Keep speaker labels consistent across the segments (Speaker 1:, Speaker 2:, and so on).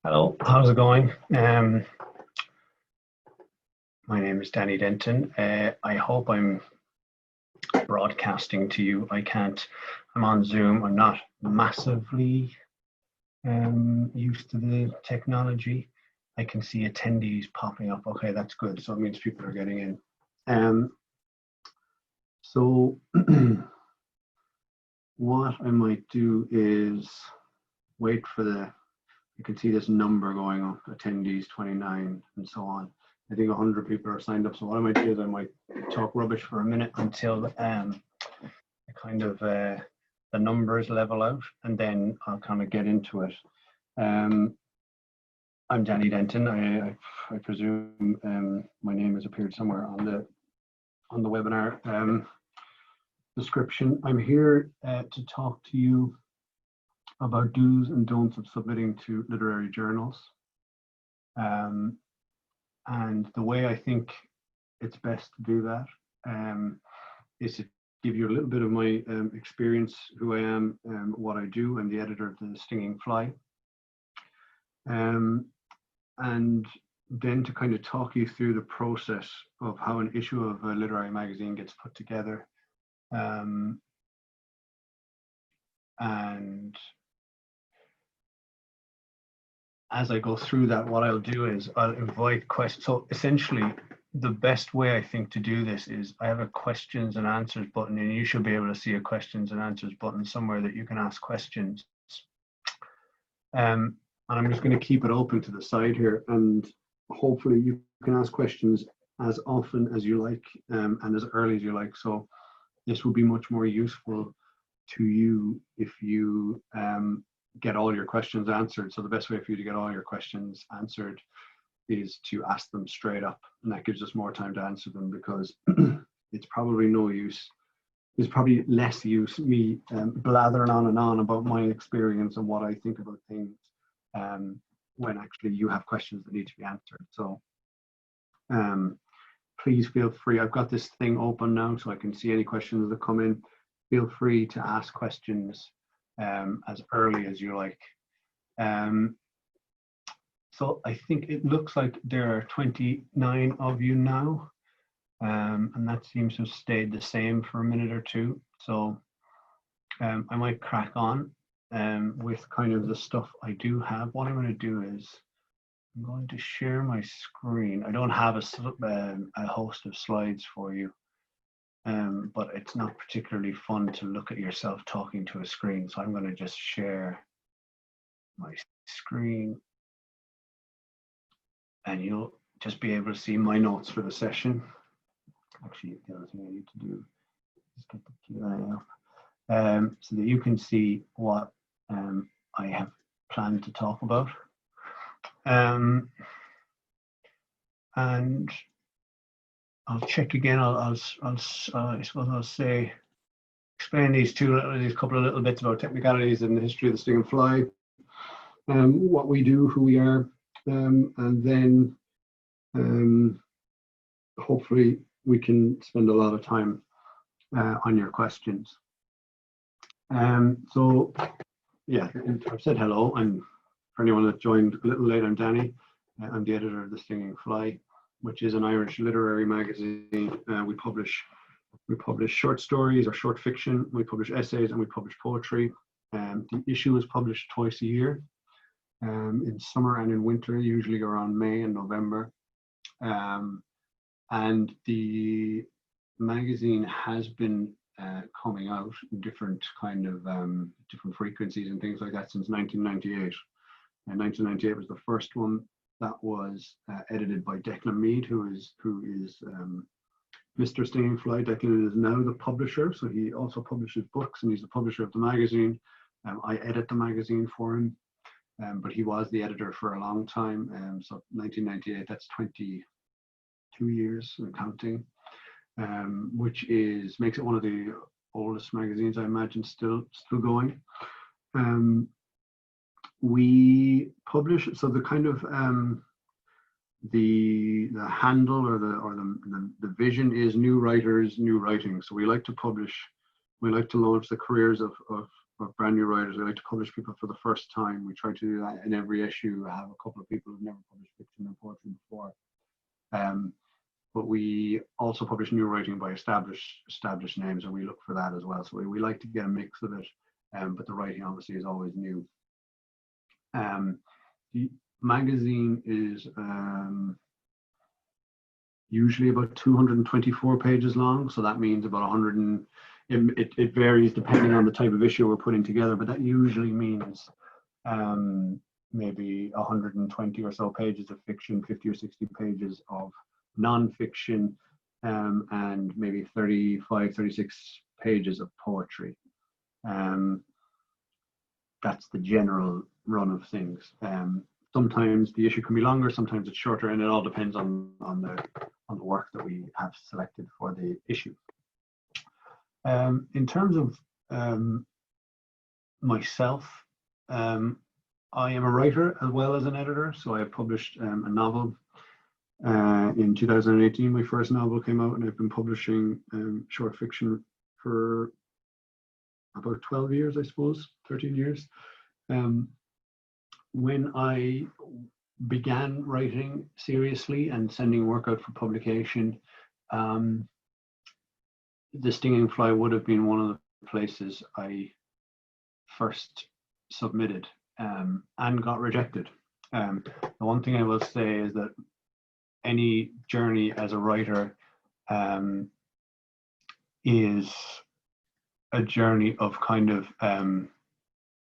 Speaker 1: Hello, how's it going? My name is Danny Denton. I hope I'm broadcasting to you. I'm on Zoom. I'm not massively used to the technology. I can see attendees popping up. Okay, that's good. So it means people are getting in. So what I might do is wait for you can see this number going up, attendees 29 and so on. I think 100 people are signed up. So what I might do is I might talk rubbish for a minute until the numbers level out, and then I'll kind of get into it. I'm Danny Denton. I presume my name has appeared somewhere on the webinar description. I'm here to talk to you about do's and don'ts of submitting to literary journals. And the way I think it's best to do that is to give you a little bit of my experience, who I am, what I do. I'm the editor of The Stinging Fly. And then to kind of talk you through the process of how an issue of a literary magazine gets put together. And as I go through that, what I'll do is I'll invite questions. So essentially, the best way I think to do this is I have a questions and answers button, and you should be able to see a questions and answers button somewhere that you can ask questions. And I'm just going to keep it open to the side here, and hopefully you can ask questions as often as you like and as early as you like. So this will be much more useful to you if you get all your questions answered. So the best way for you to get all your questions answered is to ask them straight up, and that gives us more time to answer them, because it's probably no use. There's probably less use me blathering on and on about my experience and what I think about things when actually you have questions that need to be answered. So please feel free. I've got this thing open now so I can see any questions that come in. Feel free to ask questions as early as you like. So I think it looks like there are 29 of you now, and that seems to have stayed the same for a minute or two. So I might crack on with kind of the stuff I do have. What I'm going to do is I'm going to share my screen. I don't have a host of slides for you. But it's not particularly fun to look at yourself talking to a screen. So I'm going to just share my screen, and you'll just be able to see my notes for the session. Actually, the other thing I need to do is get the Q&A up so that you can see what I have planned to talk about. And I'll check again. I suppose I'll say, explain these couple of little bits about technicalities and the history of the Stinging Fly, what we do, who we are, and then hopefully we can spend a lot of time on your questions. So yeah, I've said hello. For anyone that joined a little late, I'm Danny. I'm the editor of The Stinging Fly, which is an Irish literary magazine. We publish short stories or short fiction. We publish essays and we publish poetry. The issue is published twice a year, in summer and in winter, usually around May and November. And the magazine has been coming out in different kind of different frequencies and things like that since 1998. And 1998 was the first one that was edited by Declan Mead, who is Mr. Stinging Fly. Declan is now the publisher, so he also publishes books, and he's the publisher of the magazine. I edit the magazine for him, but he was the editor for a long time. So 1998, that's 22 years and counting, which makes it one of the oldest magazines, I imagine, still going. We publish, so the kind of the handle or the vision is new writers, new writing. So we like to launch the careers of brand new writers. We like to publish people for the first time. We try to do that in every issue. I have a couple of people who've never published fiction and poetry before. But we also publish new writing by established names, and we look for that as well. So we like to get a mix of it, but the writing obviously is always new. The magazine is usually about 224 pages long, so that means about 100 and it varies depending on the type of issue we're putting together, but that usually means maybe 120 or so pages of fiction, 50 or 60 pages of non-fiction, and maybe 35, 36 pages of poetry. That's the general run of things. Sometimes the issue can be longer, sometimes it's shorter, and it all depends on the work that we have selected for the issue. In terms of myself, I am a writer as well as an editor. So I published a novel in 2018. My first novel came out, and I've been publishing short fiction for about 12 years, I suppose, 13 years. When I began writing seriously and sending work out for publication, The Stinging Fly would have been one of the places I first submitted and got rejected. The one thing I will say is that any journey as a writer is a journey of kind of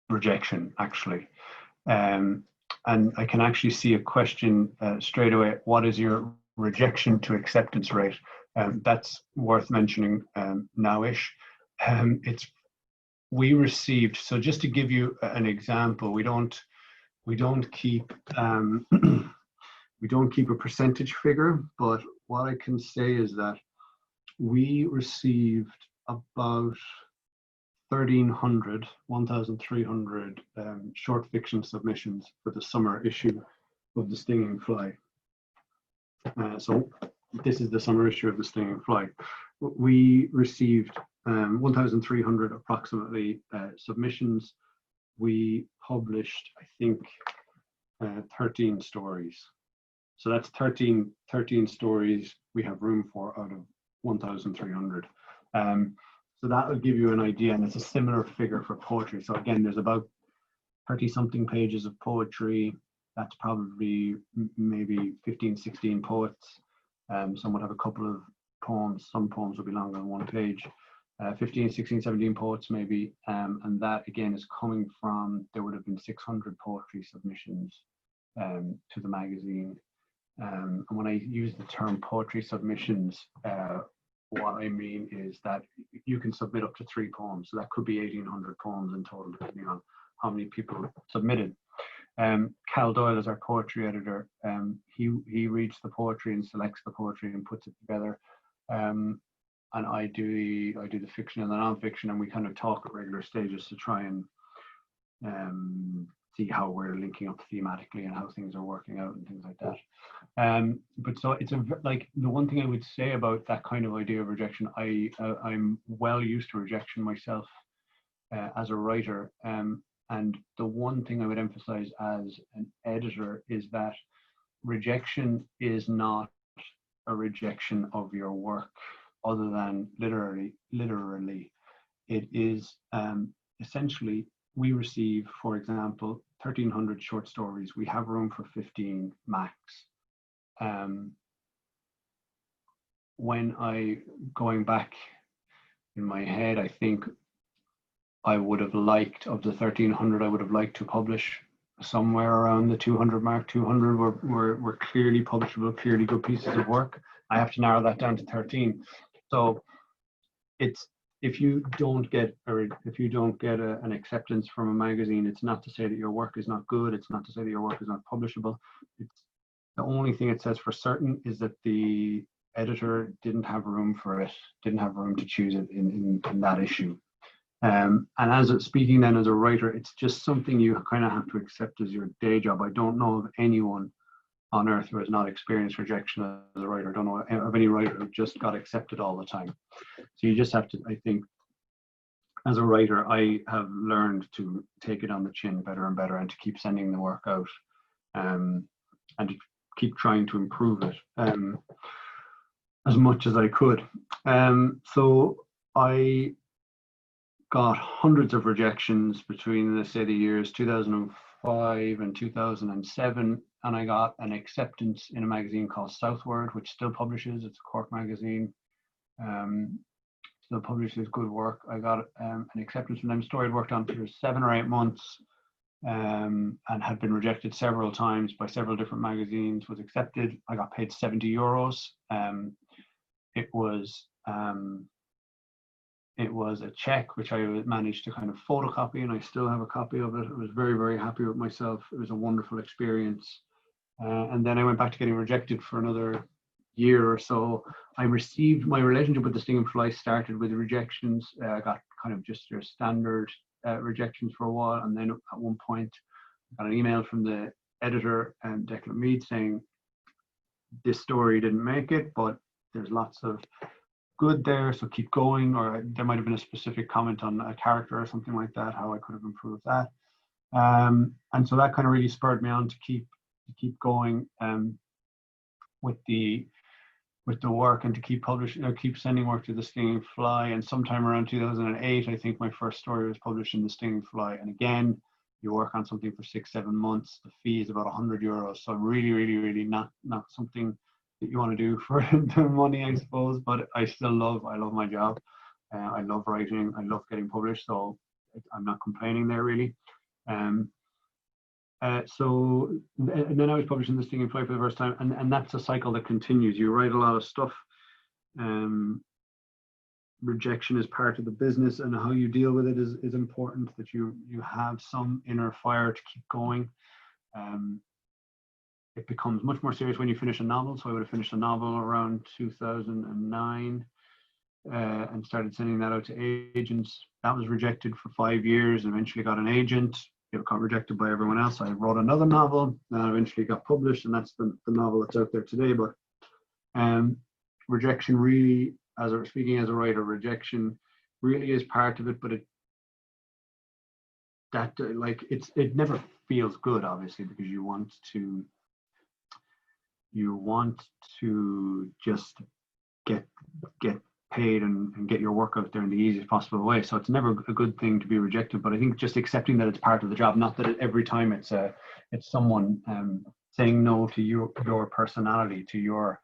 Speaker 1: rejection, actually. And I can actually see a question straight away: what is your rejection to acceptance rate? That's worth mentioning now-ish. We received, so just to give you an example, we don't keep we don't keep a percentage figure, but what I can say is that we received about 1,300 short fiction submissions for the summer issue of The Stinging Fly. So this is the summer issue of The Stinging Fly. We received 1,300 approximately submissions. We published, I think, 13 stories. So that's 13 stories we have room for out of 1,300. So that will give you an idea, and it's a similar figure for poetry. So again, there's about 30-something pages of poetry. That's probably maybe 15, 16 poets. Some would have a couple of poems. Some poems will be longer than one page. 15, 16, 17 poets maybe. And that again is coming from, there would have been 600 poetry submissions to the magazine. And when I use the term poetry submissions, what I mean is that you can submit up to 3 poems. So that could be 1,800 poems in total, depending on how many people submitted. Cal Doyle is our poetry editor. He reads the poetry and selects the poetry and puts it together. And I do the fiction and the non-fiction, and we kind of talk at regular stages to try and see how we're linking up thematically and how things are working out and things like that. But so it's like the one thing I would say about that kind of idea of rejection, I'm well used to rejection myself as a writer. And the one thing I would emphasize as an editor is that rejection is not a rejection of your work other than literally. It is essentially, we receive, for example, 1,300 short stories. We have room for 15 max. When going back in my head, I think I would have liked, of the 1,300, I would have liked to publish somewhere around the 200 mark. 200 were clearly publishable, clearly good pieces of work. I have to narrow that down to 13. So it's, if you don't get an acceptance from a magazine, it's not to say that your work is not good. It's not to say that your work is not publishable. It's, the only thing it says for certain is that the editor didn't have room for it, didn't have room to choose it in that issue. And speaking then as a writer, it's just something you kind of have to accept as your day job. I don't know of anyone on earth who has not experienced rejection as a writer. I don't know of any writer who just got accepted all the time. So you just have to, I think, as a writer, I have learned to take it on the chin better and better, and to keep sending the work out, and to keep trying to improve it as much as I could. So I got hundreds of rejections between, let's say, the years 2005 and 2007, and I got an acceptance in a magazine called Southward, which still publishes. It's a Cork magazine. Still publishes good work. I got an acceptance from them. Story I'd worked on for 7 or 8 months, and had been rejected several times by several different magazines. Was accepted. I got paid €70. It was a check which I managed to kind of photocopy, and I still have a copy of it. I was very, very happy with myself. It was a wonderful experience. And then I went back to getting rejected for another year or so. I received, my relationship with the Stinging Fly started with rejections. I got kind of just your standard rejections for a while, and then at one point I got an email from the editor, Declan Mead, saying this story didn't make it, but there's lots of good there, so keep going. Or there might have been a specific comment on a character or something like that, how I could have improved that. And so that kind of really spurred me on to keep going with the work, and to keep publishing, or keep sending work to the Stinging Fly. And sometime around 2008, I think my first story was published in the Stinging Fly. And again, you work on something for 6-7 months. The fee is about €100. So really, really, really not something that you want to do for the money, I suppose. But I love my job. I love writing. I love getting published. So I'm not complaining there, really. So and then I was publishing the Stinging Fly for the first time, and that's a cycle that continues. You write a lot of stuff. Rejection is part of the business, and how you deal with it is important. That you have some inner fire to keep going. It becomes much more serious when you finish a novel. So I would have finished a novel around 2009, and started sending that out to agents. That was rejected for 5 years, and eventually got an agent. It got rejected by everyone else. I wrote another novel that eventually got published, and that's the novel that's out there today. But rejection really, speaking as a writer, rejection really is part of it. But it never feels good, obviously, because you want to just get paid and get your work out there in the easiest possible way. So it's never a good thing to be rejected, but I think just accepting that it's part of the job, not that every time it's someone saying no to your personality, to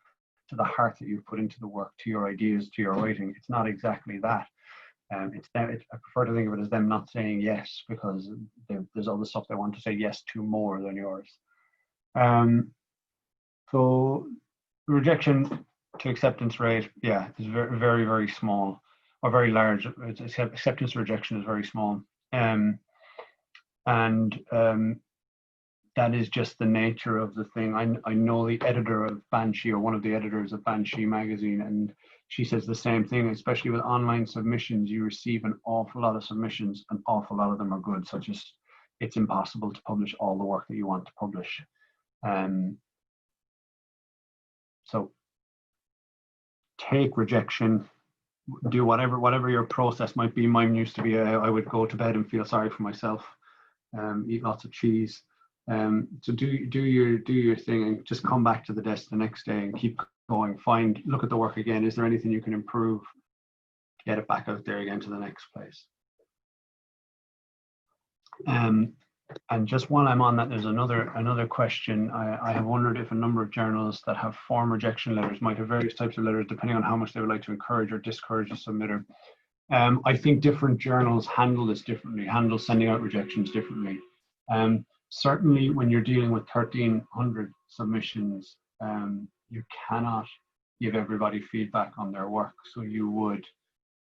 Speaker 1: the heart that you've put into the work, to your ideas, to your writing. It's not exactly that. I prefer to think of it as them not saying yes, because there's other stuff they want to say yes to more than yours. So rejection to acceptance rate, is very, very, very small, or very large. Acceptance to rejection is very small, and that is just the nature of the thing. I know the editor of Banshee, or one of the editors of Banshee magazine, and she says the same thing. Especially with online submissions, you receive an awful lot of submissions. An awful lot of them are good, so it's impossible to publish all the work that you want to publish. So take rejection, do whatever your process might be. Mine used to be I would go to bed and feel sorry for myself, eat lots of cheese. So do your thing, and just come back to the desk the next day and keep going. Look at the work again. Is there anything you can improve? Get it back out there again to the next place. And just while I'm on that, there's another question. I have wondered if a number of journals that have form rejection letters might have various types of letters depending on how much they would like to encourage or discourage a submitter. I think different journals handle this differently, handle sending out rejections differently. Certainly when you're dealing with 1,300 submissions, you cannot give everybody feedback on their work. So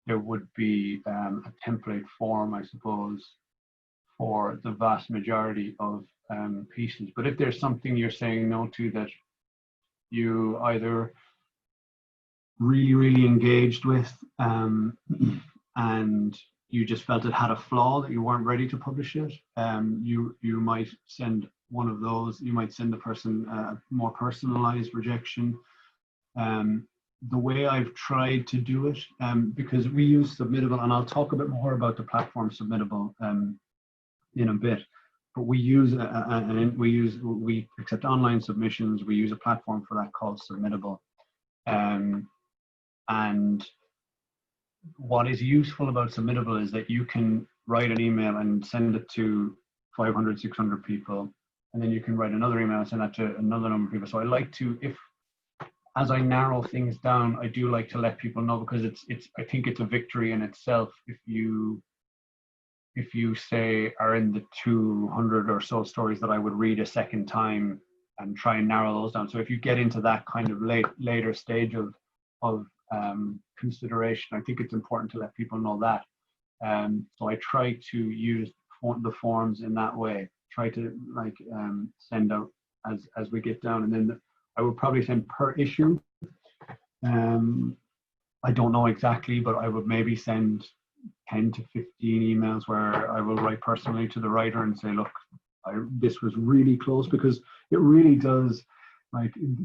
Speaker 1: there would be a template form, I suppose, for the vast majority of pieces. But if there's something you're saying no to that you either really, really engaged with, and you just felt it had a flaw that you weren't ready to publish it, you might send one of those. You might send the person a more personalized rejection. the way I've tried to do it, because we use Submittable, and I'll talk a bit more about the platform Submittable in a bit. But we use we accept online submissions. We use a platform for that called Submittable, and what is useful about Submittable is that you can write an email and send it to 500, 600 people, and then you can write another email and send that to another number of people. So I like to, as I narrow things down, I do like to let people know, because I think it's a victory in itself if you say are in the 200 or so stories that I would read a second time, and try and narrow those down. So if you get into that kind of later stage of consideration, I think it's important to let people know that. So I try to use the forms in that way. Try to send out as we get down, and then I would probably send per issue. I don't know exactly, but I would maybe send 10 to 15 emails where I will write personally to the writer and say, look, this was really close, because it really does,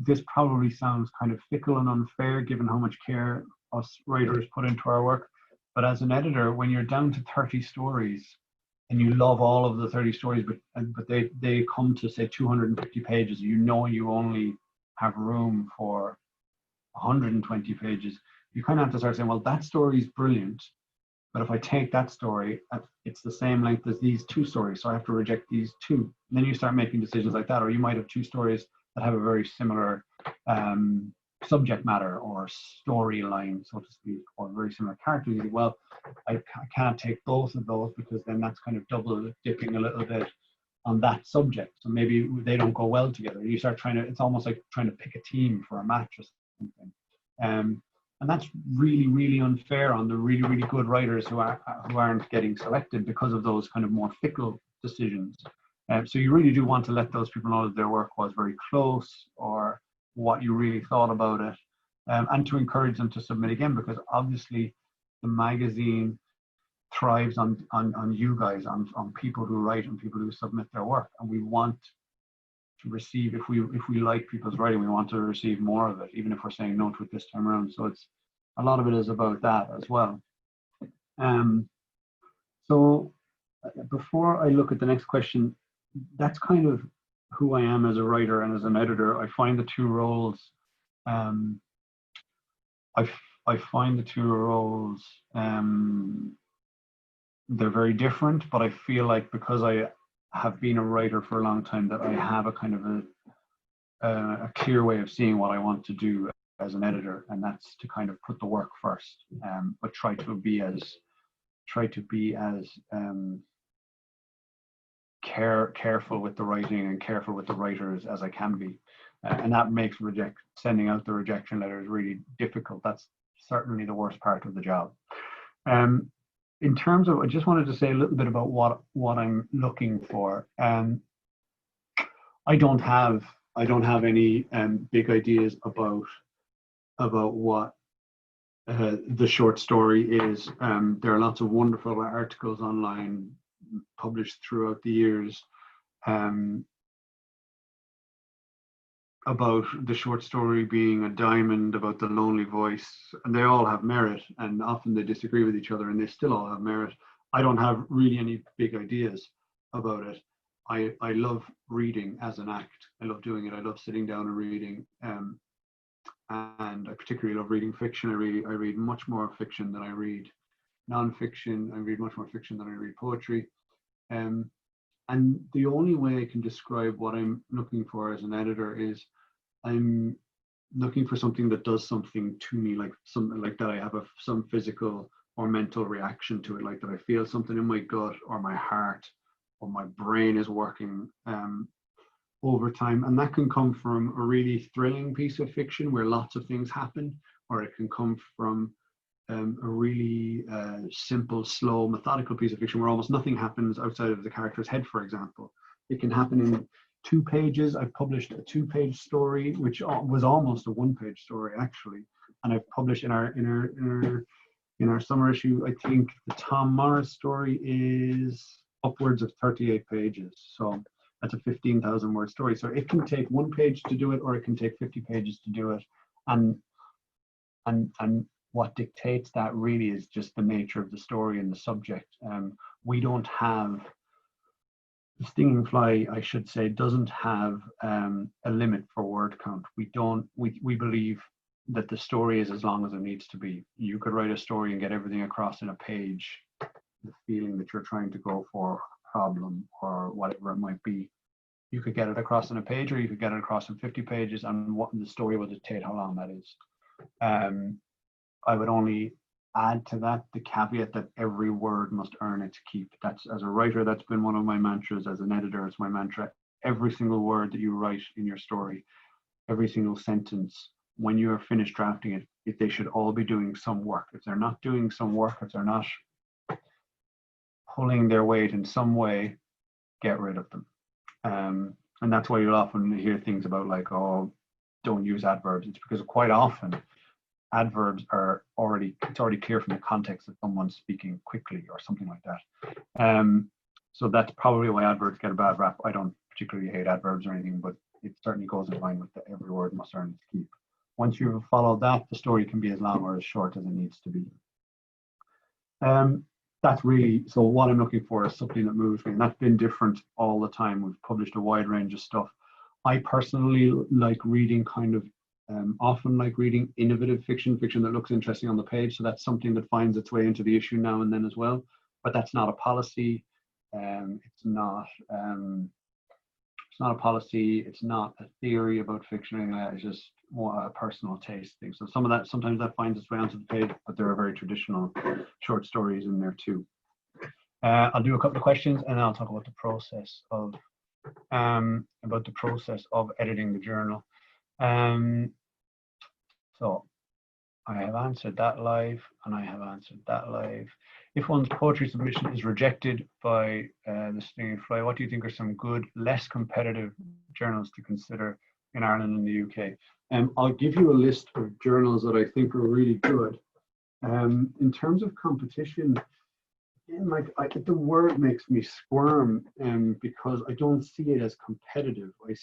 Speaker 1: this probably sounds kind of fickle and unfair given how much care us writers put into our work. But as an editor, when you're down to 30 stories and you love all of the 30 stories, but they come to say 250 pages, you only have room for 120 pages, you kind of have to start saying, well, that story is brilliant, but if I take that story, it's the same length as these two stories, so I have to reject these two. And then you start making decisions like that. Or you might have two stories that have a very similar subject matter or storyline, so to speak, or very similar characters. Well, I can't take both of those, because then that's kind of double dipping a little bit on that subject. So maybe they don't go well together. You start it's almost like trying to pick a team for a match or something. And that's really, really unfair on the really, really good writers who aren't getting selected because of those kind of more fickle decisions. So you really do want to let those people know that their work was very close, or what you really thought about it, and to encourage them to submit again, because obviously the magazine thrives on you guys, on people who write and people who submit their work, and we want to receive, if we like people's writing, we want to receive more of it, even if we're saying no to it this time around. So it's a lot of it is about that as well. So before I look at the next question, that's kind of who I am as a writer and as an editor. I find the two roles I find the two roles they're very different, but I feel like because I have been a writer for a long time, that I have a kind of a clear way of seeing what I want to do as an editor, and that's to kind of put the work first, but try to be as careful with the writing and careful with the writers as I can be, and that makes sending out the rejection letters really difficult. That's certainly the worst part of the job. In terms of, I just wanted to say a little bit about what I'm looking for. I don't have any big ideas about what the short story is. There are lots of wonderful articles online published throughout the years about the short story being a diamond, about the lonely voice, and they all have merit, and often they disagree with each other, and they still all have merit. I don't have really any big ideas about it. I love reading as an act. I love doing it. I love sitting down and reading, and I particularly love reading fiction. I read much more fiction than I read non-fiction. I read much more fiction than I read poetry. And the only way I can describe what I'm looking for as an editor is I'm looking for something that does something to me, like something like that I have some physical or mental reaction to it, like that I feel something in my gut or my heart or my brain is working over time. And that can come from a really thrilling piece of fiction where lots of things happen, or it can come from a really simple, slow, methodical piece of fiction where almost nothing happens outside of the character's head, for example. It can happen in 2 pages. I've published a 2-page story, which was almost a 1-page story, actually. And I've published in our summer issue, I think the Tom Morris story is upwards of 38 pages. So that's a 15,000 word story. So it can take 1 page to do it, or it can take 50 pages to do it. And and what dictates that really is just the nature of the story and the subject. We don't have, the Stinging Fly, I should say, doesn't have a limit for word count. We believe that the story is as long as it needs to be. You could write a story and get everything across in a page, the feeling that you're trying to go for, problem, or whatever it might be. You could get it across in a page, or you could get it across in 50 pages, and what the story will dictate how long that is. I would only add to that the caveat that every word must earn its keep. That's, as a writer, that's been one of my mantras. As an editor, it's my mantra. Every single word that you write in your story, every single sentence, when you are finished drafting it, if they should all be doing some work. If they're not doing some work, if they're not pulling their weight in some way, get rid of them. And that's why you'll often hear things about like, oh, don't use adverbs. It's because quite often adverbs are it's already clear from the context that someone's speaking quickly or something like that. So that's probably why adverbs get a bad rap. I don't particularly hate adverbs or anything, but it certainly goes in line with the every word must earn its keep. Once you've followed that, the story can be as long or as short as it needs to be. That's really, so what I'm looking for is something that moves me, and that's been different all the time. We've published a wide range of stuff. I personally like reading often like reading innovative fiction that looks interesting on the page. So that's something that finds its way into the issue now and then as well. But that's not a policy. It's not a policy. It's not a theory about fiction or anything like that. It's just more a personal taste thing. So some of that, sometimes that finds its way onto the page, but there are very traditional short stories in there too. I'll do a couple of questions and then I'll talk about the process of editing the journal. So I have answered that live and I have answered that live. If one's poetry submission is rejected by the Stinging Fly, what do you think are some good, less competitive journals to consider in Ireland and the UK? I'll give you a list of journals that I think are really good. In terms of competition, the word makes me squirm because I don't see it as competitive. I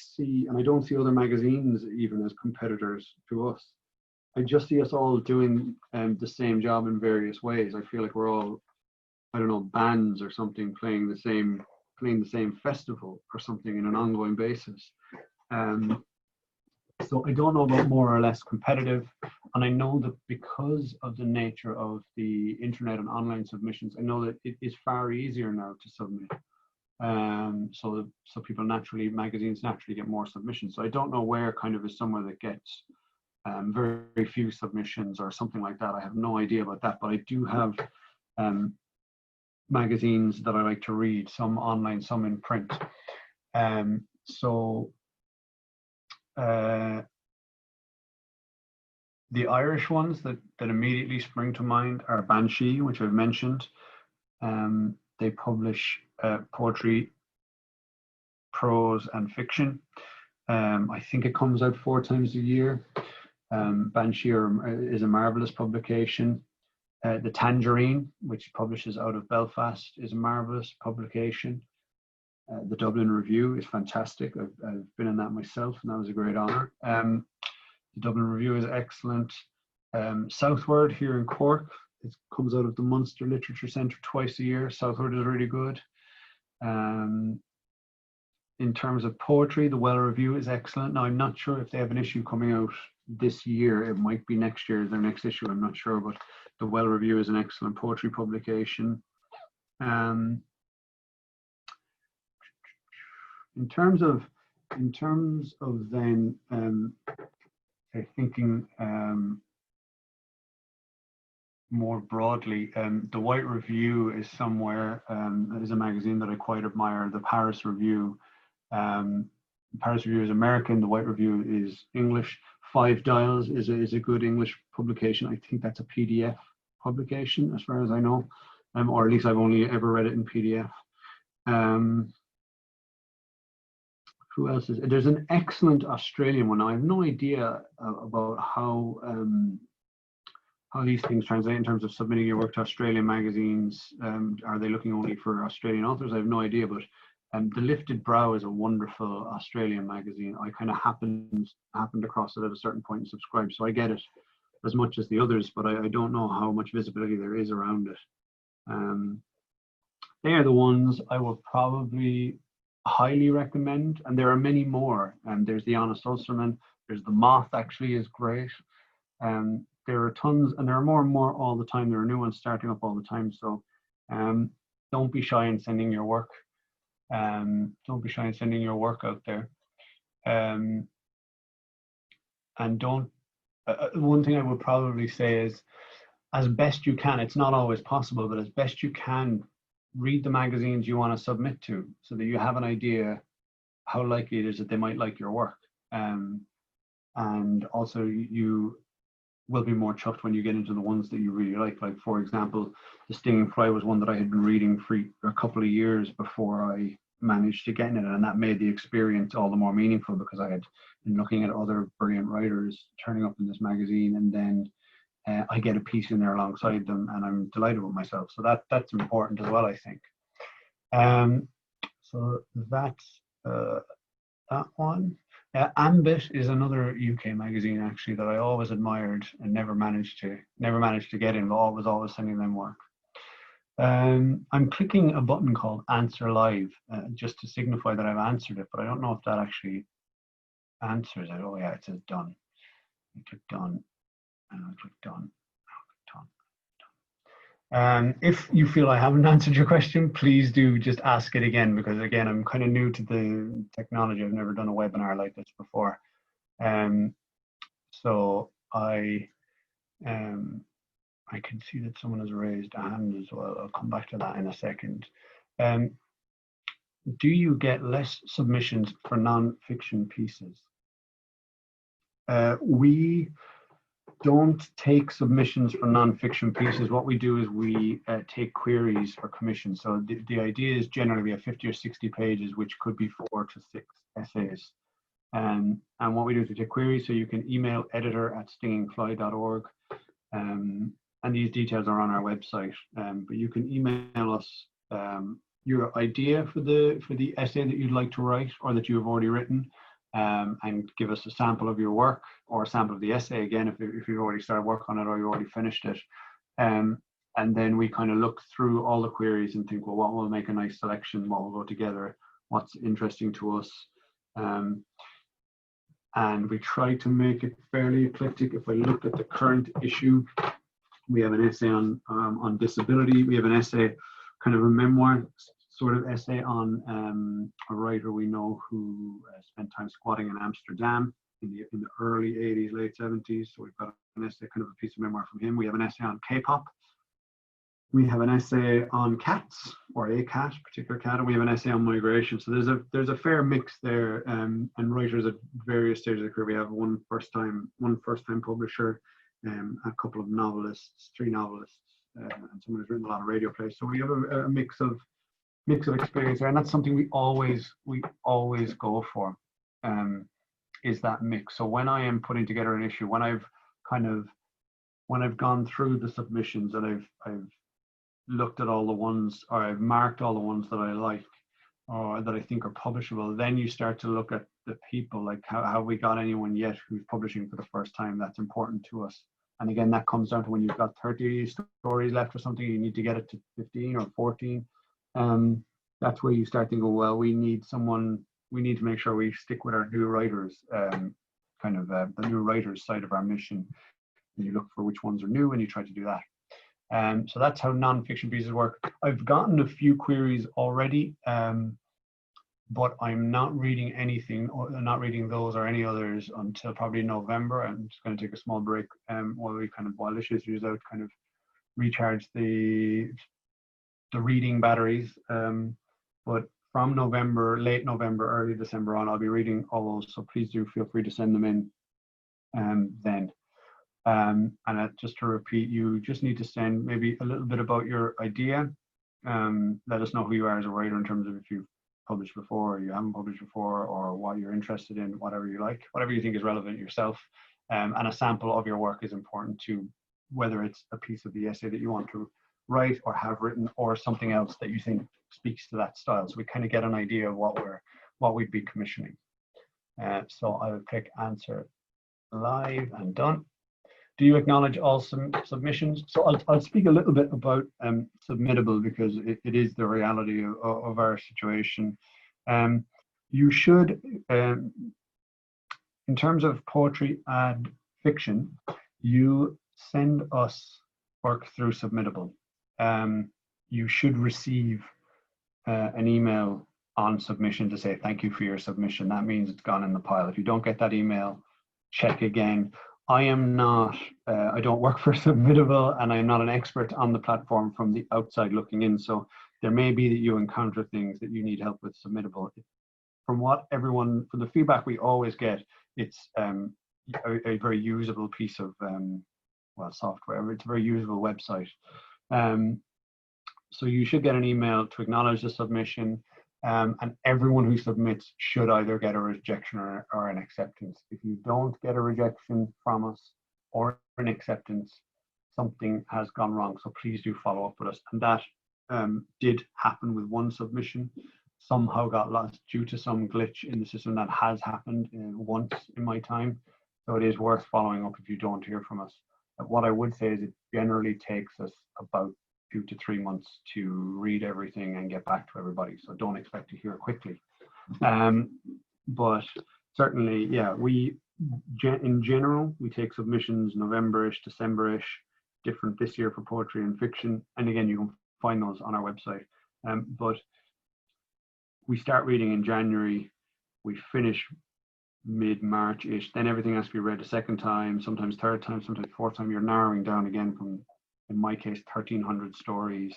Speaker 1: don't see other magazines even as competitors to us. I just see us all doing the same job in various ways. I feel like we're all, I don't know, bands or something playing the same festival or something in an ongoing basis. So I don't know about more or less competitive, and I know that because of the nature of the internet and online submissions, I know that it is far easier now to submit. So magazines naturally get more submissions. So I don't know where kind of is somewhere that gets very few submissions or something like that. I have no idea about that, but I do have magazines that I like to read, some online, some in print. The Irish ones that immediately spring to mind are Banshee, which I've mentioned. They publish poetry, prose, and fiction. I think it comes out 4 times a year. Banshee is a marvelous publication. The Tangerine, which publishes out of Belfast, is a marvelous publication. The Dublin Review is fantastic. I've been in that myself, and that was a great honor. The Dublin Review is excellent. Southward here in Cork, it comes out of the Munster Literature Centre twice a year. Southward is really good. In terms of poetry, the Well Review is excellent. Now, I'm not sure if they have an issue coming out this year. It might be next year, their next issue, I'm not sure, but the Well Review is an excellent poetry publication. In terms of then thinking more broadly, the White Review is somewhere, is a magazine that I quite admire. The Paris Review is American, the White Review is English. Five Dials is a good English publication. I think that's a PDF publication as far as I know, or at least I've only ever read it in PDF. Who else is there's an excellent Australian one. I have no idea about how these things translate in terms of submitting your work to Australian magazines. Are they looking only for Australian authors? I have no idea, but The Lifted Brow is a wonderful Australian magazine. I kind of happened across it at a certain point and subscribed, so I get it. as much as the others, but I don't know how much visibility there is around it. They are the ones I would probably highly recommend, and there are many more. And there's the Honest Ulsterman, there's the Moth, actually is great. There are tons, and there are more and more all the time. There are new ones starting up all the time. So don't be shy in sending your work. Don't be shy in sending your work out there. And don't, one thing I would probably say is, as best you can, it's not always possible, but as best you can, read the magazines you want to submit to, so that you have an idea how likely it is that they might like your work. And also you will be more chuffed when you get into the ones that you really like. Like, for example, The Stinging Fly was one that I had been reading for a couple of years before I managed to get in it, and that made the experience all the more meaningful, because I had been looking at other brilliant writers turning up in this magazine, and then I get a piece in there alongside them, and I'm delighted with myself. So that's important as well, I think. So that's that one. Ambit is another UK magazine, actually, that I always admired and never managed to get in, but always sending them work. I'm clicking a button called Answer Live just to signify that I've answered it, but I don't know if that actually answers it. Oh yeah, it says done. I click done, and I click done. If you feel I haven't answered your question, please do just ask it again, because again, I'm kind of new to the technology. I've never done a webinar like this before. So I can see that someone has raised a hand as well. I'll come back to that in a second. Do you get less submissions for non-fiction pieces? We don't take submissions for non-fiction pieces. What we do is we take queries for commission. So the idea is generally we have 50 or 60 pages, which could be 4 to 6 essays. And what we do is we take queries, so you can email editor@stingingfly.org. And these details are on our website. But you can email us your idea for the essay that you'd like to write, or that you have already written, and give us a sample of your work, or a sample of the essay again if you've already started work on it or you already finished it. And then we kind of look through all the queries and think, well, what will make a nice selection, what will go together, what's interesting to us. And we try to make it fairly eclectic. If I look at the current issue, we have an essay on disability. We have an essay, kind of a memoir sort of essay on a writer we know who spent time squatting in Amsterdam in the early 80s, late 70s. So we've got an essay, kind of a piece of memoir from him. We have an essay on K-pop. We have an essay on cats, or a cat, particular cat, and we have an essay on migration. So there's a fair mix there, and writers at various stages of the career. We have one first time publisher, a couple of novelists, 3 novelists, and someone who's written a lot of radio plays. So we have a mix of experience there, and that's something we always go for, is that mix. So when I am putting together an issue, when I've gone through the submissions and I've looked at all the ones, or I've marked all the ones that I like or that I think are publishable, then you start to look at the people, like have we got anyone yet who's publishing for the first time that's important to us. And again, that comes down to when you've got 30 stories left or something, you need to get it to 15 or 14. That's where you start thinking, well, we need to make sure we stick with our new writers, the new writers side of our mission. And you look for which ones are new and you try to do that. So that's how non-fiction pieces work. I've gotten a few queries already, but I'm not reading anything, or not reading those or any others until probably November. I'm just going to take a small break while this issue is out, kind of recharge the reading batteries. But from November, late November, early December on, I'll be reading all those. So please do feel free to send them in then. And just to repeat, you just need to send maybe a little bit about your idea. Let us know who you are as a writer, in terms of if you've published before or you haven't published before, or what you're interested in, whatever you like, whatever you think is relevant yourself. And a sample of your work is important too, whether it's a piece of the essay that you want to write or have written, or something else that you think speaks to that style. So we kind of get an idea of what we'd be commissioning. So I will click Answer Live and done. do you acknowledge all submissions? So I'll speak a little bit about submittable, because it is the reality of our situation. You should, in terms of poetry and fiction, you send us work through submittable. You should receive an email on submission to say thank you for your submission. That means it's gone in the pile. If you don't get that email, check again. I am not, I don't work for Submittable, and I'm not an expert on the platform from the outside looking in. So there may be that you encounter things that you need help with Submittable. From the feedback we always get, it's a very usable piece of software. It's a very usable website. So you should get an email to acknowledge the submission, and everyone who submits should either get a rejection or an acceptance. If you don't get a rejection from us or an acceptance, something has gone wrong. So please do follow up with us. And that did happen with one submission. Somehow got lost due to some glitch in the system. That has happened once in my time. So it is worth following up if you don't hear from us. What I would say is it generally takes us about 2 to 3 months to read everything and get back to everybody. So don't expect to hear quickly. But certainly, yeah, in general, we take submissions November-ish, December-ish, different this year for poetry and fiction. And again, you can find those on our website. But we start reading in January, we finish mid-March-ish, then everything has to be read a second time, sometimes third time, sometimes fourth time. You're narrowing down again from, in my case, 1,300 stories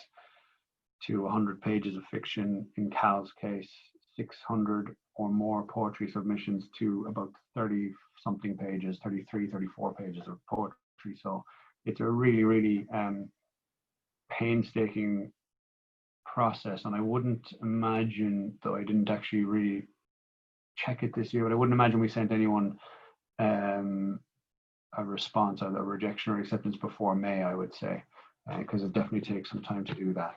Speaker 1: to 100 pages of fiction. In Cal's case, 600 or more poetry submissions to about 30 something pages, 33, 34 pages of poetry. So it's a really, really painstaking process. And I wouldn't imagine, though I didn't actually really check it this year, but I wouldn't imagine we sent anyone a response, or a rejection or acceptance before May, I would say, because it definitely takes some time to do that.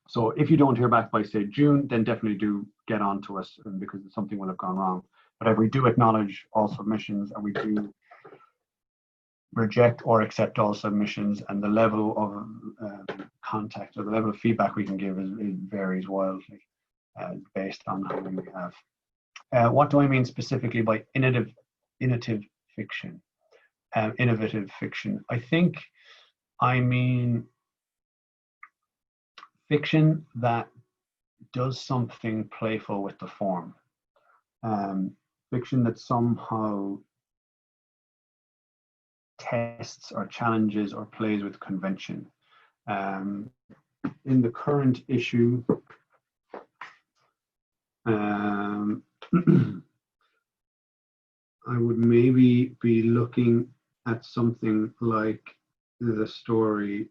Speaker 1: So if you don't hear back by, say, June, then definitely do get on to us, because something will have gone wrong. But if we do acknowledge all submissions, and we do reject or accept all submissions, and the level of contact or the level of feedback we can give it varies wildly based on how many we have. What do I mean specifically by innovative fiction? Innovative fiction. I think I mean fiction that does something playful with the form. Fiction that somehow tests or challenges or plays with convention. In the current issue, I would maybe be looking at something like the story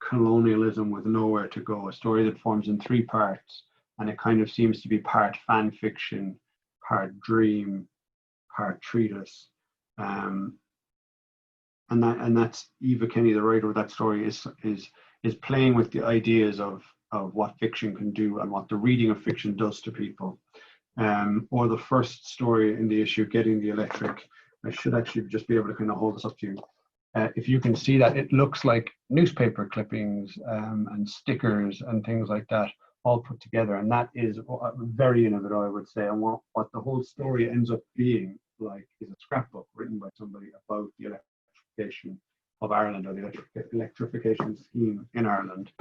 Speaker 1: Colonialism with Nowhere to Go, a story that forms in 3 parts, and it kind of seems to be part fan fiction, part dream, part treatise. And that's Eva Kenny, the writer of that story, is playing with the ideas of what fiction can do and what the reading of fiction does to people. Or the first story in the issue, Getting the Electric. I should actually just be able to kind of hold this up to you. If you can see that, it looks like newspaper clippings and stickers and things like that all put together. And that is very innovative, I would say. And what the whole story ends up being like is a scrapbook written by somebody about the electrification of Ireland, or the electrification scheme in Ireland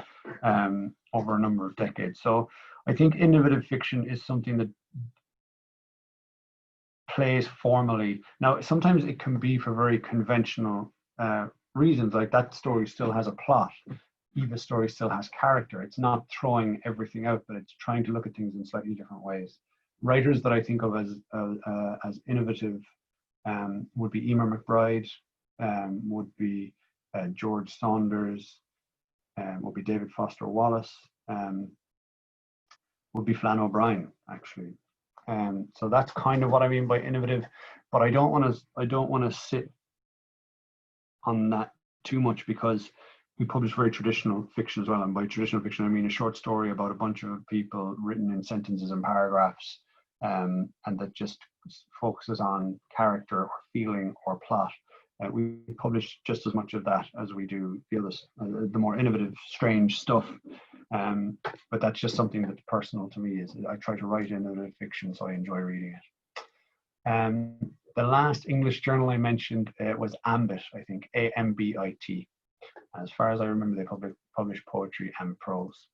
Speaker 1: over a number of decades. So I think innovative fiction is something that plays formally. Now, sometimes it can be for very conventional reasons, like that story still has a plot. Eva's story still has character. It's not throwing everything out, but it's trying to look at things in slightly different ways. Writers that I think of as innovative would be Emer McBride, would be George Saunders, would be David Foster Wallace, would be Flann O'Brien, actually. So that's kind of what I mean by innovative, but I don't want to sit on that too much, because we publish very traditional fiction as well. And by traditional fiction, I mean a short story about a bunch of people written in sentences and paragraphs, and that just focuses on character or feeling or plot. We publish just as much of that as we do the others, the more innovative, strange stuff. But that's just something that's personal to me. Is I try to write innovative fiction, so I enjoy reading it. The last English journal I mentioned was Ambit, I think, AMBIT. As far as I remember, they publish poetry and prose.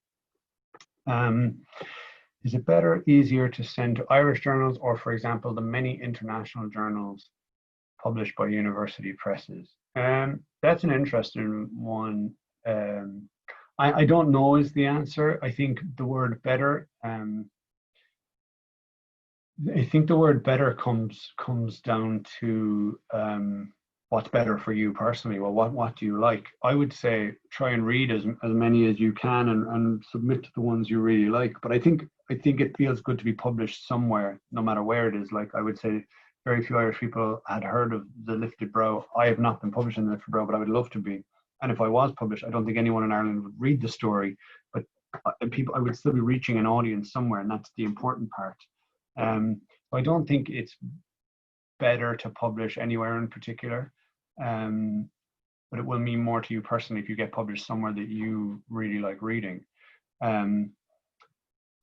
Speaker 1: Is it better, easier to send to Irish journals, or, for example, the many international journals published by university presses? That's an interesting one. I don't know is the answer. I think the word better. I think the word better comes down to what's better for you personally. Well, what do you like? I would say try and read as many as you can and submit to the ones you really like. But I think it feels good to be published somewhere, no matter where it is. Like I would say, very few Irish people had heard of The Lifted Brow. I have not been published in The Lifted Brow, but I would love to be. And if I was published, I don't think anyone in Ireland would read the story, but I would still be reaching an audience somewhere, and that's the important part. I don't think it's better to publish anywhere in particular, but it will mean more to you personally if you get published somewhere that you really like reading.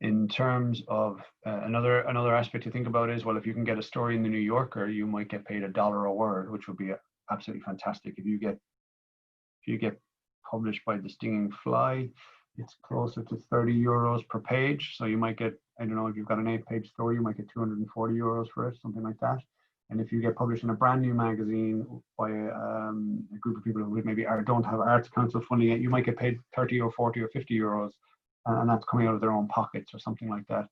Speaker 1: In terms of another aspect to think about is, well, if you can get a story in the New Yorker, you might get paid $1 a word, which would be absolutely fantastic. If you get published by The Stinging Fly, it's closer to €30 per page. So you might get, I don't know, if you've got an 8-page story, you might get €240 for it, something like that. And if you get published in a brand new magazine by a group of people who maybe don't have Arts Council funding it, you might get paid 30 or 40 or €50, and that's coming out of their own pockets or something like that.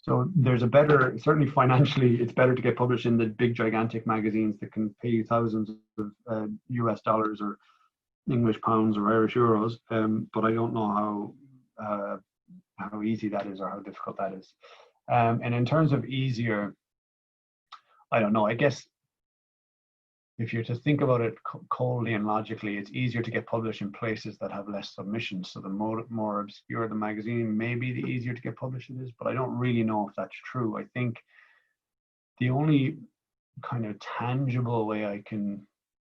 Speaker 1: So there's certainly financially, it's better to get published in the big gigantic magazines that can pay you thousands of US dollars or English pounds or Irish euros. But I don't know how easy that is or how difficult that is. And in terms of easier, I don't know, I guess if you're to think about it coldly and logically, it's easier to get published in places that have less submissions. So the more obscure the magazine, maybe the easier to get published it is, but I don't really know if that's true. I think the only kind of tangible way I can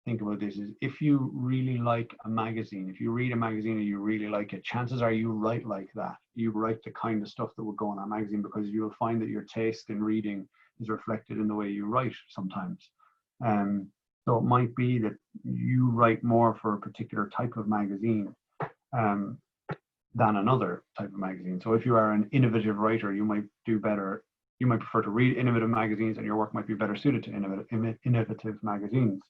Speaker 1: think about this is if you really like a magazine, if you read a magazine and you really like it, chances are you write like that. You write the kind of stuff that would go in a magazine, because you'll find that your taste in reading is reflected in the way you write sometimes. So it might be that you write more for a particular type of magazine than another type of magazine. So if you are an innovative writer, you might do better. You might prefer to read innovative magazines, and your work might be better suited to innovative magazines.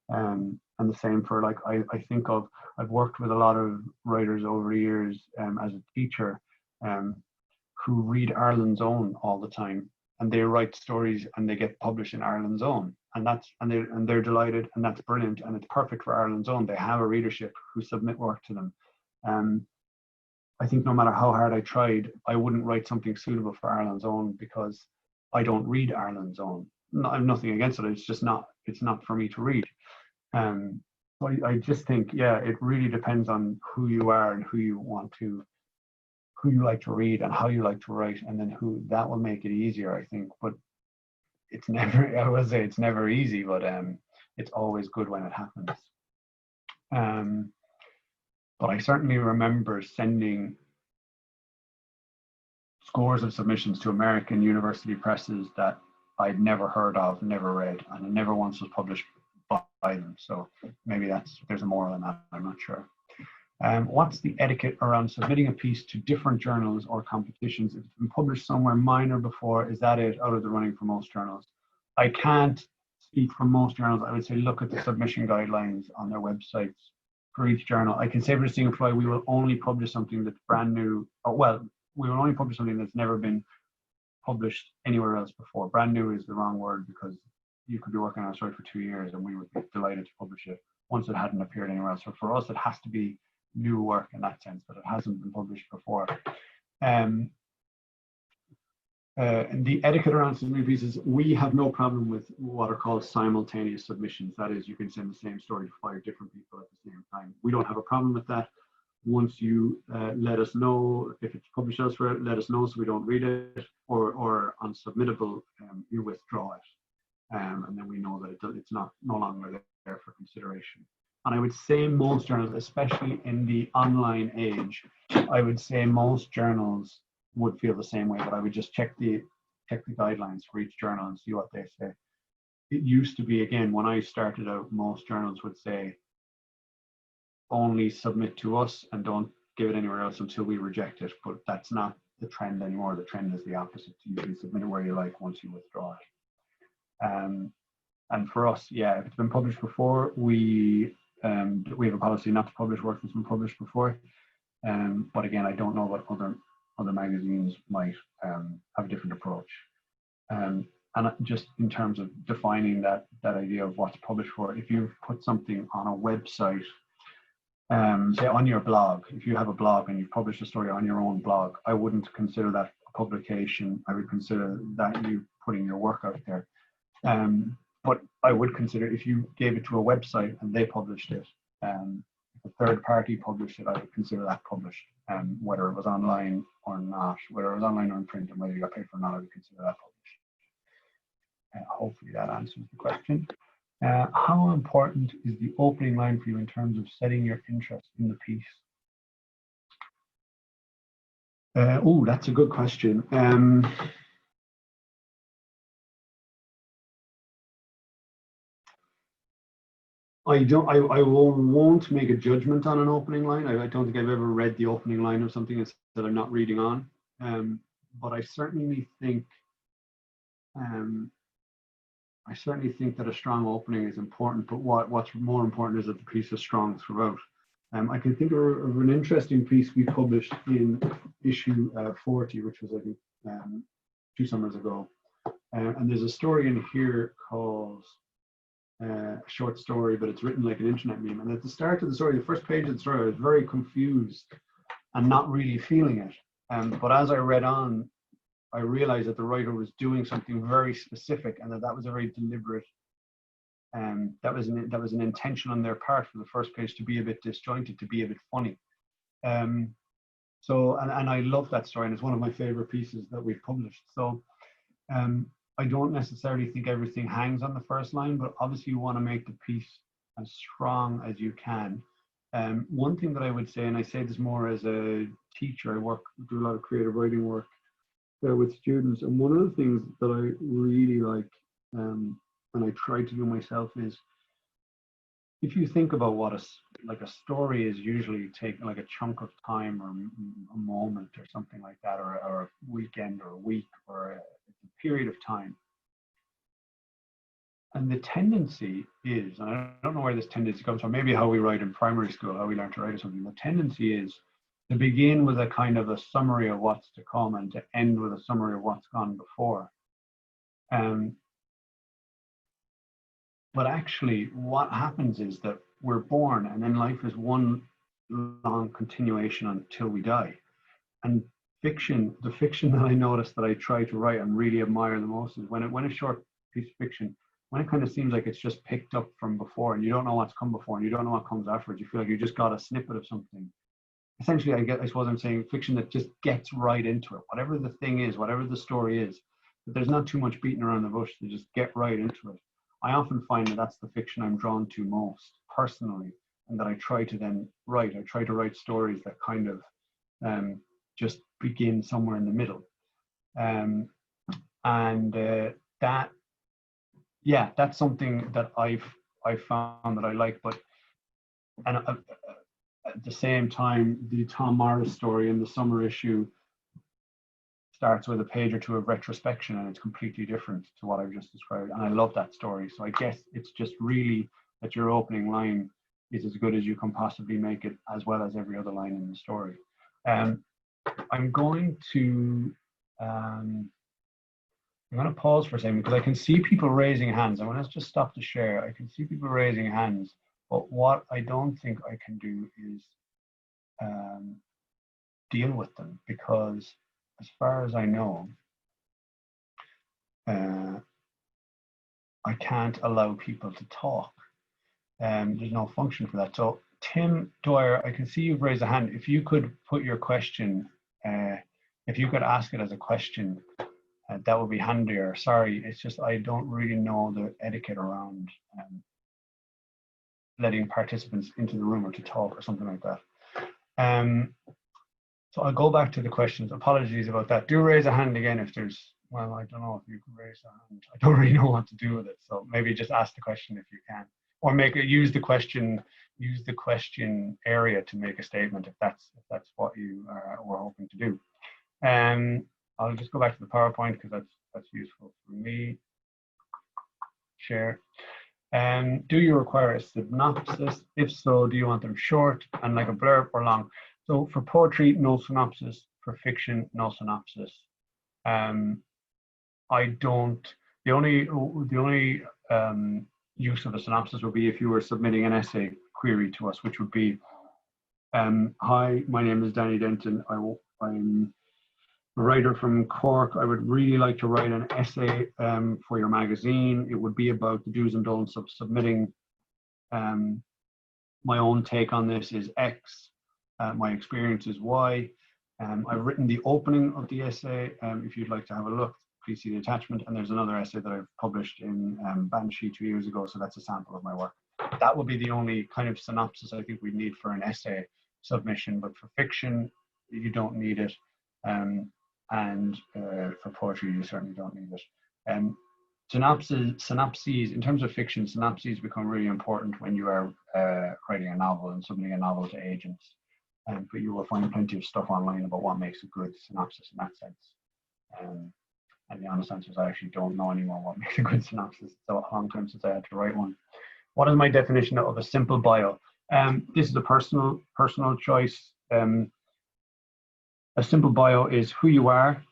Speaker 1: And the same for, like, I've worked with a lot of writers over the years as a teacher who read Ireland's Own all the time, and they write stories and they get published in Ireland's Own, and they're delighted, and that's brilliant, and it's perfect for Ireland's Own. They have a readership who submit work to them. I think no matter how hard I tried, I wouldn't write something suitable for Ireland's Own, because I don't read Ireland's Own. I have nothing against it. It's just it's not for me to read. So I just think, yeah, it really depends on who you are and who you like to read and how you like to write, and then that will make it easier, I think. But it's never, I will say it's never easy, but it's always good when it happens. But I certainly remember sending scores of submissions to American university presses that I'd never heard of, never read, and never once was published by them. So maybe there's a moral in that, I'm not sure. What's the etiquette around submitting a piece to different journals or competitions? If it's been published somewhere minor before, is that it, out of the running for most journals? I can't speak for most journals. I would say look at the submission guidelines on their websites for each journal. I can say for The Stinging Fly, we will only publish something that's brand new, we will only publish something that's never been published anywhere else before. Brand new is the wrong word, because you could be working on a story for 2 years and we would be delighted to publish it once it hadn't appeared anywhere else. So for us, it has to be new work in that sense, but it hasn't been published before. And the etiquette around submitting pieces, we have no problem with what are called simultaneous submissions. That is, you can send the same story to 5 different people at the same time. We don't have a problem with that. Once you let us know if it's published elsewhere, let us know so we don't read it, or unsubmittable, you withdraw it. and then we know that it's no longer there for consideration. And I would say most journals, especially in the online age, I would say most journals would feel the same way, but I would just check the guidelines for each journal and see what they say. It used to be, again, when I started out, most journals would say, only submit to us and don't give it anywhere else until we reject it. But that's not the trend anymore. The trend is the opposite. You can submit it where you like once you withdraw it. And for us, yeah, if it's been published before, we have a policy not to publish work that's been published before. But again, I don't know what other magazines might have a different approach. And just in terms of defining that idea of what's published for, if you've put something on a website, say on your blog, if you have a blog and you've published a story on your own blog, I wouldn't consider that a publication. I would consider that you putting your work out there. But I would consider if you gave it to a website and they published it, if a third party published it, I would consider that published, whether it was online or not, whether it was online or in print, and whether you got paid for it or not, I would consider that published. Hopefully that answers the question. How important is the opening line for you in terms of setting your interest in the piece? Oh, that's a good question. I won't make a judgment on an opening line. I don't think I've ever read the opening line of something that I'm not reading on. But I certainly think that a strong opening is important. But what's more important is that the piece is strong throughout. I can think of an interesting piece we published in issue 40, which was I think 2 summers ago. And there's a story in here called a short story, but it's written like an internet meme. And at the start of the story, the first page of the story, I was very confused and not really feeling it. But as I read on, I realized that the writer was doing something very specific, and that was a very deliberate. That was an intention on their part for the first page to be a bit disjointed, to be a bit funny. So I love that story, and it's one of my favorite pieces that we've published. So I don't necessarily think everything hangs on the first line, but obviously you want to make the piece as strong as you can. One thing that I would say, and I say this more as a teacher, I do a lot of creative writing work with students, and one of the things that I really like, and I try to do myself, is if you think about what a story is usually taking like a chunk of time or a moment or something like that, or a weekend or a week or a period of time. And the tendency is, and I don't know where this tendency comes from, maybe how we write in primary school, how we learn to write or something. The tendency is to begin with a kind of a summary of what's to come and to end with a summary of what's gone before. But actually what happens is that we're born, and then life is one long continuation until we die. And the fiction that I notice that I try to write and really admire the most is when a short piece of fiction, when it kind of seems like it's just picked up from before and you don't know what's come before and you don't know what comes afterwards. You feel like you just got a snippet of something. Essentially, I suppose I'm saying fiction that just gets right into it, whatever the thing is, whatever the story is, but there's not too much beating around the bush, to just get right into it. I often find that that's the fiction I'm drawn to most personally, and that I try to then write. I try to write stories that kind of just begin somewhere in the middle. That's something that I've found that I like. But at the same time, the Tom Morris story in the summer issue starts with a page or two of retrospection, and it's completely different to what I've just described. And I love that story. So I guess it's just really that your opening line is as good as you can possibly make it, as well as every other line in the story. I'm going to pause for a second because I can see people raising hands. I want to just stop the share. I can see people raising hands, but what I don't think I can do is deal with them, because as far as I know, I can't allow people to talk. There's no function for that. So Tim Dwyer, I can see you've raised a hand. If you could put your question, if you could ask it as a question, that would be handier. Sorry, it's just I don't really know the etiquette around letting participants into the room or to talk or something like that. So I'll go back to the questions. Apologies about that. Do raise a hand again if there's, well, I don't know if you can raise a hand. I don't really know what to do with it. So maybe just ask the question if you can, or use the question area to make a statement if that's what you were hoping to do. I'll just go back to the PowerPoint because that's useful for me. Share. Do you require a synopsis? If so, do you want them short and like a blurb or long? So for poetry, no synopsis. For fiction, no synopsis. I don't. The only use of a synopsis would be if you were submitting an essay query to us, which would be, "Hi, my name is Danny Denton. I'm a writer from Cork. I would really like to write an essay for your magazine. It would be about the do's and don'ts of submitting. My own take on this is X. My experience is Y. I've written the opening of the essay. If you'd like to have a look, please see the attachment. And there's another essay that I've published in Banshee 2 years ago. So that's a sample of my work." That would be the only kind of synopsis I think we'd need for an essay submission. But for fiction, you don't need it. And for poetry, you certainly don't need it. Synopses, in terms of fiction, synopses become really important when you are writing a novel and submitting a novel to agents. But you will find plenty of stuff online about what makes a good synopsis in that sense. And the honest answer is I actually don't know anymore what makes a good synopsis. It's a long time since I had to write one. What is my definition of a simple bio? This is a personal choice. A simple bio is who you are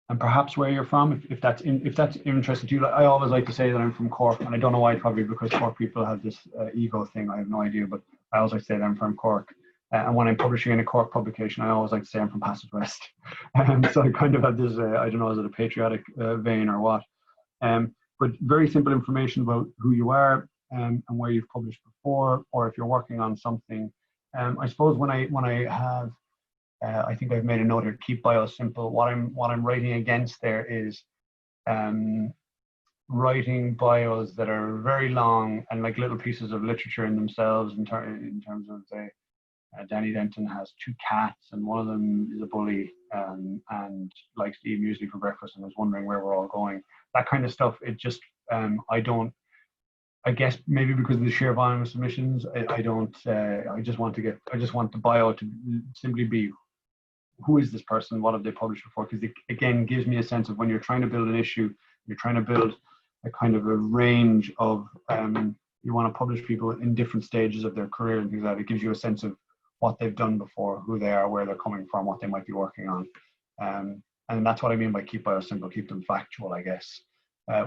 Speaker 1: and perhaps where you're from, if that's interesting to you. I always like to say that I'm from Cork, and I don't know why, probably because Cork people have this ego thing. I have no idea, but I always like to say that I'm from Cork. And when I'm publishing in a Cork publication, I always like to say I'm from Passage West. So I kind of have this, I don't know, is it a patriotic vein or what? But very simple information about who you are and where you've published before, or if you're working on something. I suppose when I have, I think I've made a note here, keep bios simple. What I'm writing against there is writing bios that are very long and like little pieces of literature in themselves in terms of Danny Denton has 2 cats and one of them is a bully and likes to eat muesli for breakfast and is wondering where we're all going. That kind of stuff, it just, I guess maybe because of the sheer volume of submissions, I just want the bio to simply be, who is this person? What have they published before? Because it, again, gives me a sense of when you're trying to build an issue, you're trying to build a kind of a range of, you want to publish people in different stages of their career and things like that. It gives you a sense of what they've done before, who they are, where they're coming from, what they might be working on. And that's what I mean by keep bios simple, keep them factual, I guess.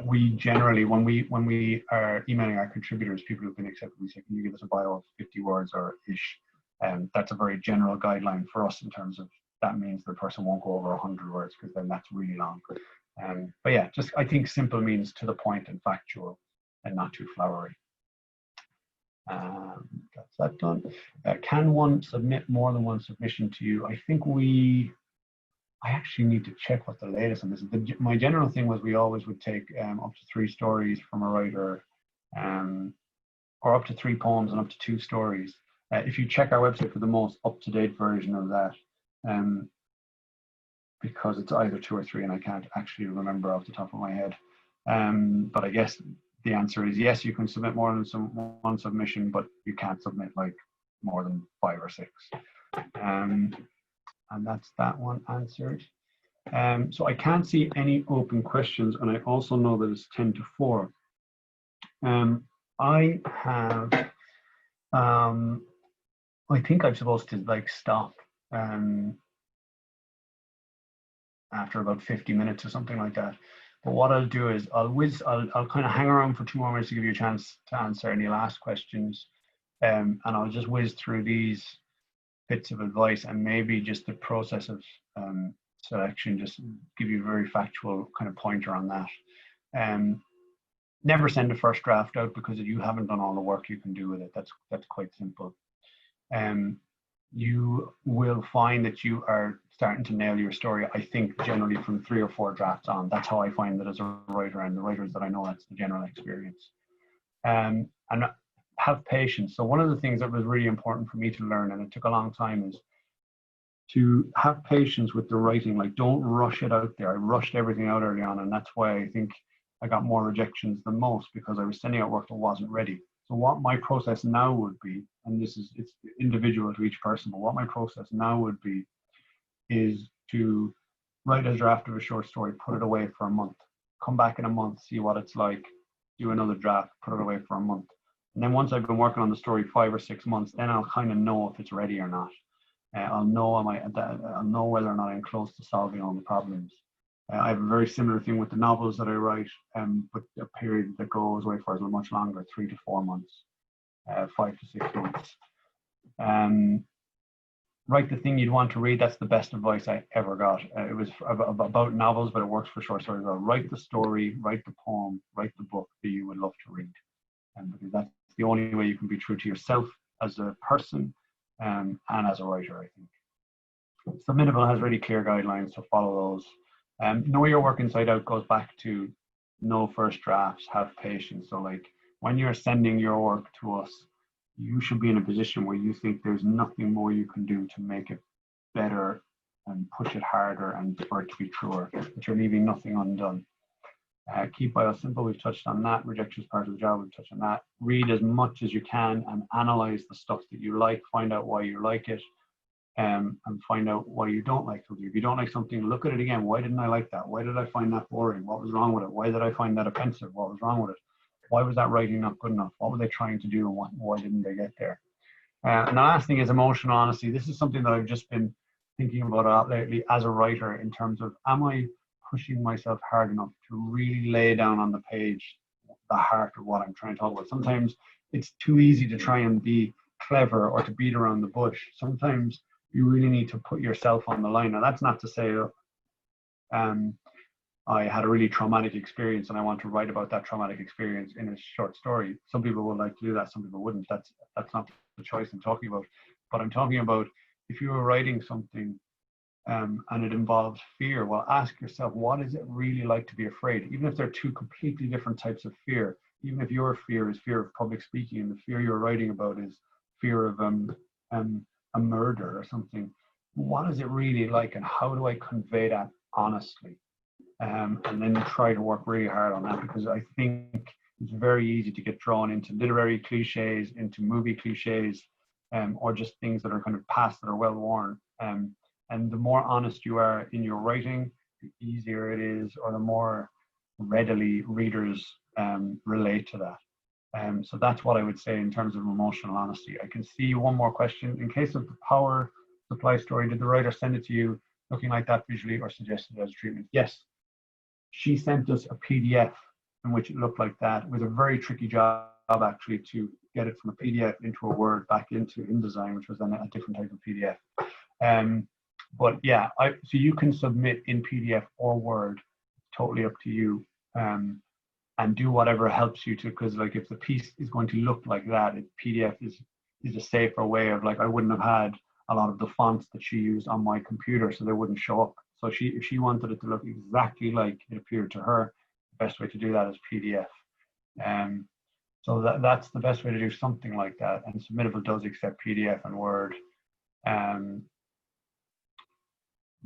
Speaker 1: We generally, when we are emailing our contributors, people who've been accepted, we say, can you give us a bio of 50 words or ish? That's a very general guideline for us in terms of, that means the person won't go over 100 words because then that's really long. But yeah, just I think simple means to the point and factual and not too flowery. That's that done. Can one submit more than one submission to you? I think I actually need to check what the latest on this is. My general thing was we always would take up to 3 stories from a writer, or up to 3 poems and up to 2 stories. If you check our website for the most up-to-date version of that, because it's either 2 or 3 and I can't actually remember off the top of my head. But I guess the answer is yes, you can submit more than one submission, but you can't submit like more than 5 or 6. And that's that one answered. So I can't see any open questions, and I also know that it's 10 to 4. I have, I think I'm supposed to like stop after about 50 minutes or something like that. But what I'll do is I'll kind of hang around for 2 more minutes to give you a chance to answer any last questions. And I'll just whiz through these bits of advice and maybe just the process of selection, just give you a very factual kind of pointer on that. Never send a first draft out because you haven't done all the work you can do with it. That's quite simple. You will find that you are starting to nail your story, I think generally from 3 or 4 drafts on. That's how I find it as a writer, and the writers that I know, that's the general experience. And have patience. So one of the things that was really important for me to learn, and it took a long time, is to have patience with the writing. Like, don't rush it out there. I rushed everything out early on, and that's why I think I got more rejections than most, because I was sending out work that wasn't ready. So what my process now would be, and it's individual to each person, but what my process now would be is to write a draft of a short story, put it away for a month, come back in a month, see what it's like, do another draft, put it away for a month. And then once I've been working on the story 5 or 6 months, then I'll kind of know if it's ready or not. I'll know whether or not I'm close to solving all the problems. I have a very similar thing with the novels that I write, but a period that goes away for much longer, 3 to 4 months, 5 to 6 months. Write the thing you'd want to read. That's the best advice I ever got. It was about novels, but it works for short stories. Write the story, write the poem, write the book that you would love to read. Because that's the only way you can be true to yourself as a person, and as a writer, I think. Submittable has really clear guidelines, so follow those. Know your work inside out goes back to no first drafts, have patience. So like when you're sending your work to us, you should be in a position where you think there's nothing more you can do to make it better and push it harder and for it to be truer, that you're leaving nothing undone. Keep bio simple, we've touched on that. Rejection is part of the job, we've touched on that. Read as much as you can and analyze the stuff that you like, find out why you like it, and find out why you don't like something. If you don't like something, look at it again. Why didn't I like that? Why did I find that boring? What was wrong with it? Why did I find that offensive? What was wrong with it? Why was that writing not good enough? What were they trying to do, and why didn't they get there? And the last thing is emotional honesty. This is something that I've just been thinking about a lot lately as a writer, in terms of, am I pushing myself hard enough to really lay down on the page the heart of what I'm trying to talk about? Sometimes it's too easy to try and be clever or to beat around the bush. Sometimes you really need to put yourself on the line. Now, that's not to say I had a really traumatic experience and I want to write about that traumatic experience in a short story. Some people would like to do that, some people wouldn't. That's not the choice I'm talking about. But I'm talking about, if you were writing something and it involves fear, well, ask yourself, what is it really like to be afraid? Even if they're two completely different types of fear, even if your fear is fear of public speaking and the fear you're writing about is fear of a murder or something, what is it really like, and how do I convey that honestly? And then try to work really hard on that, because I think it's very easy to get drawn into literary cliches, into movie cliches, or just things that are kind of past, that are well worn. And the more honest you are in your writing, the easier it is, or the more readily readers relate to that. So that's what I would say in terms of emotional honesty. I can see one more question. In case of the power supply story, did the writer send it to you looking like that visually, or suggested as a treatment? Yes. She sent us a PDF in which it looked like that. It was a very tricky job actually to get it from a PDF into a Word back into InDesign, which was then a different type of PDF. But yeah, so you can submit in PDF or Word, totally up to you, and do whatever helps you to, because like if the piece is going to look like that, PDF is a safer way of, like, I wouldn't have had a lot of the fonts that she used on my computer, so they wouldn't show up. So if she wanted it to look exactly like it appeared to her, the best way to do that is PDF. So that's the best way to do something like that. And Submittable does accept PDF and Word.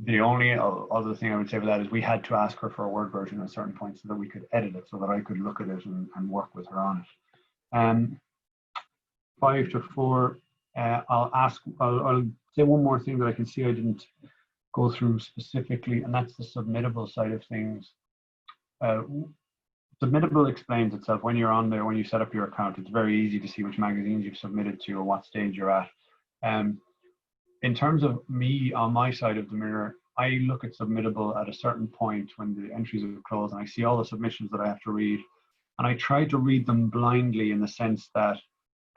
Speaker 1: The only other thing I would say for that is we had to ask her for a Word version at a certain point so that we could edit it, so that I could look at it and work with her on it. 5 to 4, I'll say one more thing that I can see I didn't go through specifically, and that's the submittable side of things. Submittable explains itself when you're on there, when you set up your account. It's very easy to see which magazines you've submitted to or what stage you're at. In terms of me on my side of the mirror, I look at Submittable at a certain point when the entries are closed and I see all the submissions that I have to read, and I try to read them blindly, in the sense that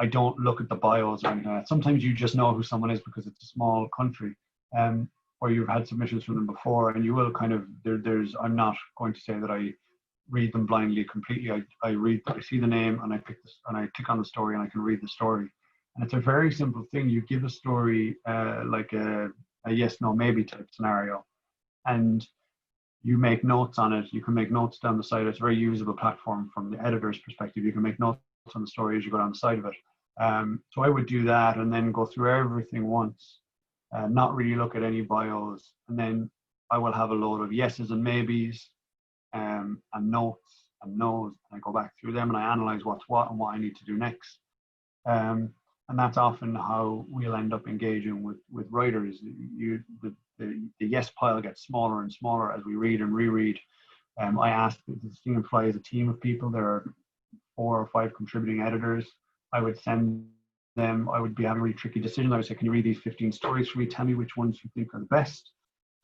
Speaker 1: I don't look at the bios or anything like that. Sometimes you just know who someone is because it's a small country, or you've had submissions from them before, and you will kind of, I'm not going to say that I read them blindly completely. I see the name and I pick this and I click on the story and I can read the story. And it's a very simple thing. You give a story like a a yes, no, maybe type scenario. And you make notes on it. You can make notes down the side. It's a very usable platform from the editor's perspective. You can make notes on the story as you go down the side of it. So I would do that and then go through everything once, not really look at any bios. And then I will have a load of yeses and maybes and notes and no's. And I go back through them and I analyze what's what and what I need to do next. And that's often how we'll end up engaging with writers. The yes pile gets smaller and smaller as we read and reread. I asked, the Sting and Fly is a team of people. There are 4 or 5 contributing editors. I would send them, I would be having a really tricky decision. I would say, can you read these 15 stories for me? Tell me which ones you think are the best.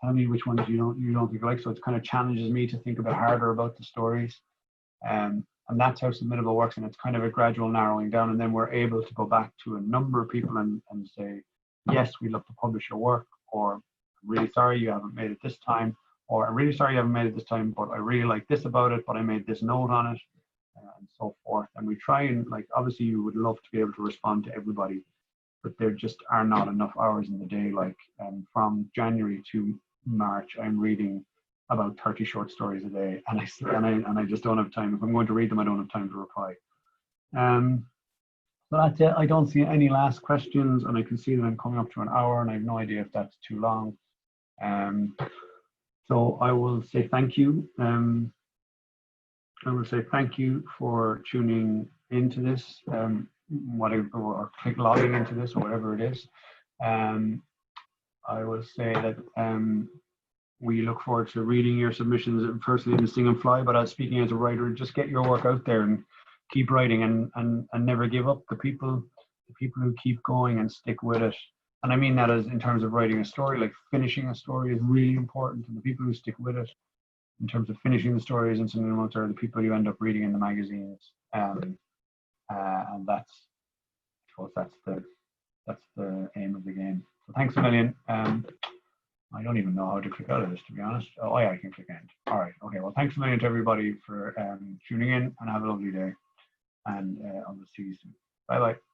Speaker 1: Tell me which ones you don't think you like. So it kind of challenges me to think a bit harder about the stories. And that's how Submittable works. And it's kind of a gradual narrowing down. And then we're able to go back to a number of people and say, yes, we'd love to publish your work, or I'm really sorry you haven't made it this time, or I'm really sorry you haven't made it this time, but I really like this about it, but I made this note on it, and so forth. And we try and, like, obviously you would love to be able to respond to everybody, but there just are not enough hours in the day. Like from January to March, I'm reading about 30 short stories a day, and I just don't have time. If I'm going to read them, I don't have time to reply. So that's it. I don't see any last questions, and I can see that I'm coming up to an hour, and I have no idea if that's too long. So I will say thank you. I will say thank you for tuning into this, whatever, or logging into this, or whatever it is. I will say that we look forward to reading your submissions, firstly in the Sting and Fly, but as speaking as a writer, just get your work out there and keep writing and never give up. The people who keep going and stick with it, and I mean that as in terms of writing a story, like finishing a story is really important, and the people who stick with it in terms of finishing the stories and something else are the people you end up reading in the magazines. And that's, I suppose that's the aim of the game. So thanks a million. I don't even know how to click out of this, to be honest. Oh yeah, I can click end. All right, okay. Well, thanks a million to everybody for tuning in, and have a lovely day. And I will see you soon. Bye bye.